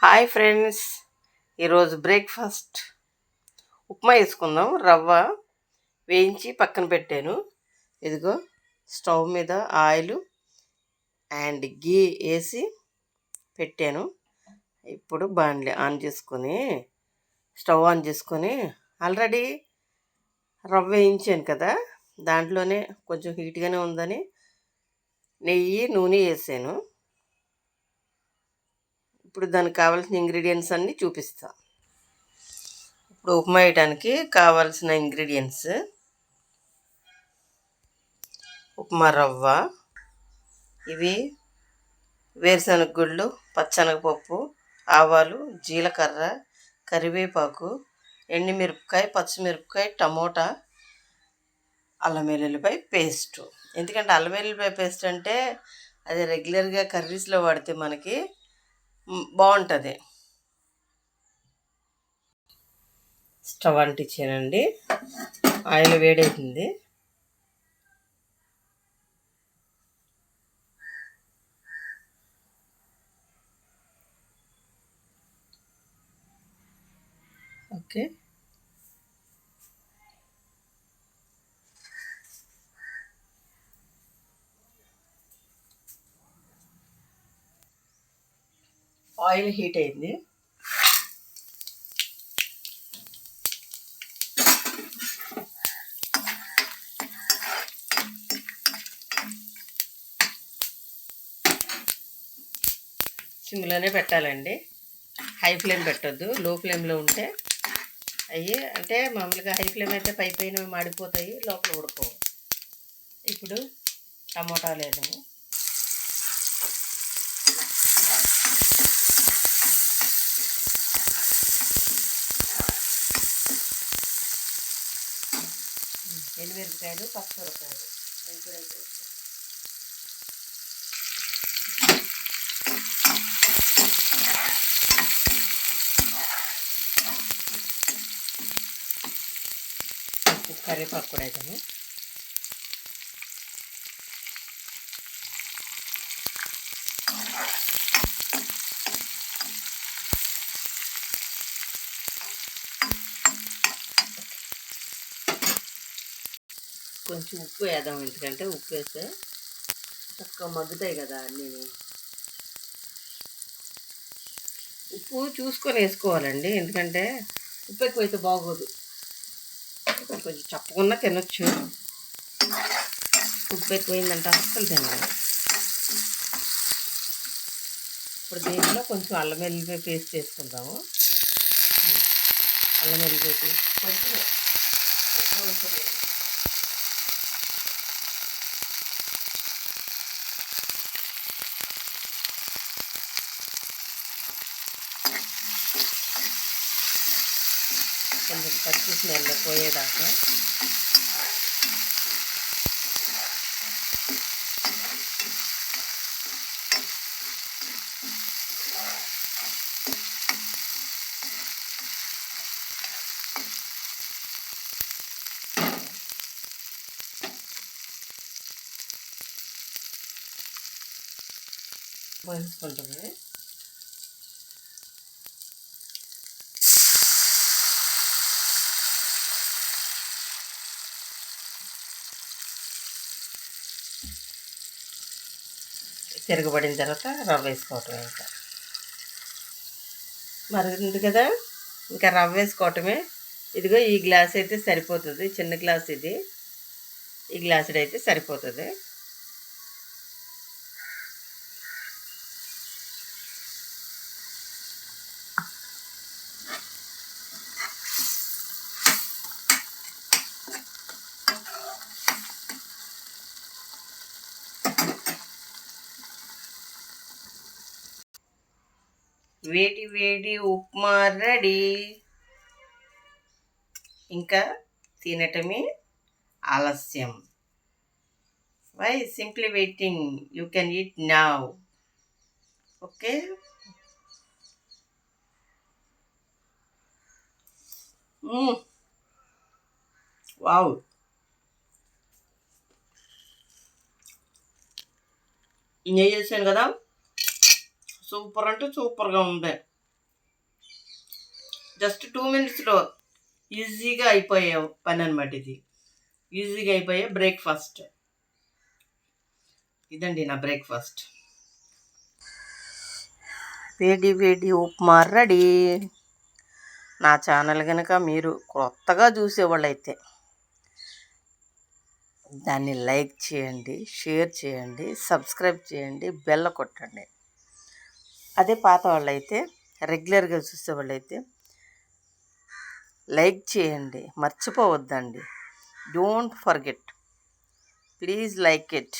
Hi friends, ఈరోజు breakfast upma వేసుకుందాం. రవ్వ వేయించి పక్కన పెట్టాను. ఇదిగో స్టవ్ మీద ఆయిల్ అండ్ గీ వేసి పెట్టాను. ఇప్పుడు బాండ్లీ స్టవ్ ఆన్ చేసుకొని ఆల్రెడీ రవ్వ వేయించాను కదా, దాంట్లోనే కొంచెం హీట్గానే ఉందని నూనె వేసాను. ఇప్పుడు దానికి కావాల్సిన ఇంగ్రీడియంట్స్ అన్నీ చూపిస్తా. ఇప్పుడు ఉప్మా వేయడానికి కావాల్సిన ఇంగ్రీడియంట్స్: ఉప్మా రవ్వ, ఇవి వేరుశనగ గుళ్ళు, పచ్చెనగపప్పు, ఆవాలు, జీలకర్ర, కరివేపాకు, ఎండుమిరపకాయ, పచ్చిమిరపకాయ, టమోటా, అల్లం వెల్లుల్లిపాయ పేస్టు. ఎందుకంటే అల్లం వెల్లుల్లిపాయ పేస్ట్ అంటే అది రెగ్యులర్గా కర్రీస్లో వాడితే మనకి బాగుంటుంది. స్టవ్ అంటించానండి, ఆయిల్ వేడవుతుంది. ఓకే, ఆయిల్ హీట్ అయింది. సిమ్లోనే పెట్టాలండి, హై ఫ్లేమ్ పెట్టొద్దు. లో ఫ్లేమ్లో ఉంటే అంటే మామూలుగా హై ఫ్లేమ్ అయితే పైన మాడిపోతాయి, లోపల ఉడకవు. ఇప్పుడు టమోటాలు వేద్దాము. ఎండుమిరపకాయలు, పచ్చిమిరపకాయలు రెండు కరివేపాకు కూడా వేద్దాము. కొంచెం ఉప్పు వేద్దాం, ఎందుకంటే ఉప్పు వేస్తే చక్కగా మగ్గుతాయి కదా అన్నీ. ఉప్పు చూసుకొని వేసుకోవాలండి, ఎందుకంటే ఉప్పు ఎక్కువైతే బాగోదు. కొంచెం చప్పకుండా తినొచ్చు, ఉప్పు ఎక్కువైందంటే అస్సలు తినాలి. ఇప్పుడు దీంట్లో కొంచెం అల్లం వెల్లుల్లిపాయ పేస్ట్ వేసుకుందాము. అల్లం వెల్లుల్లిపాయ పేస్ట్ కొంచెం కొంచెం పచ్చి స్మెల్ పోయేదాకా వేసుకుంటుంది. తిరగబడిన తర్వాత రవ్వ వేసుకోవటమే. ఇంకా మరుగుతుంది కదా, ఇంకా రవ్వ వేసుకోవటమే. ఇదిగో ఈ గ్లాస్ అయితే సరిపోతుంది, చిన్న గ్లాస్ ఇది. ఈ గ్లాసుడు అయితే సరిపోతుంది. వేడి వేడి ఉప్మా రెడీ. ఇంకా తినటమే ఆలస్యం. Why simply waiting, you can eat now. Okay, wow, నెయ్యి చేశాను కదా, సూపర్ అంటే సూపర్గా ఉంది. జస్ట్ 2 మినిట్స్లో ఈజీగా అయిపోయే పని అనమాట ఇది. ఈజీగా అయిపోయే బ్రేక్ఫాస్ట్. ఇదండి నా బ్రేక్ఫాస్ట్. వేడి వేడి ఉప్మా రెడీ. నా ఛానల్ కనుక మీరు కొత్తగా చూసేవాళ్ళైతే దాన్ని లైక్ చేయండి, షేర్ చేయండి, సబ్స్క్రైబ్ చేయండి, బెల్ కొట్టండి. అదే పాత వాళ్ళైతే, రెగ్యులర్గా చూసేవాళ్ళైతే లైక్ చేయండి, మర్చిపోవద్దండి. Don't forget, please like it.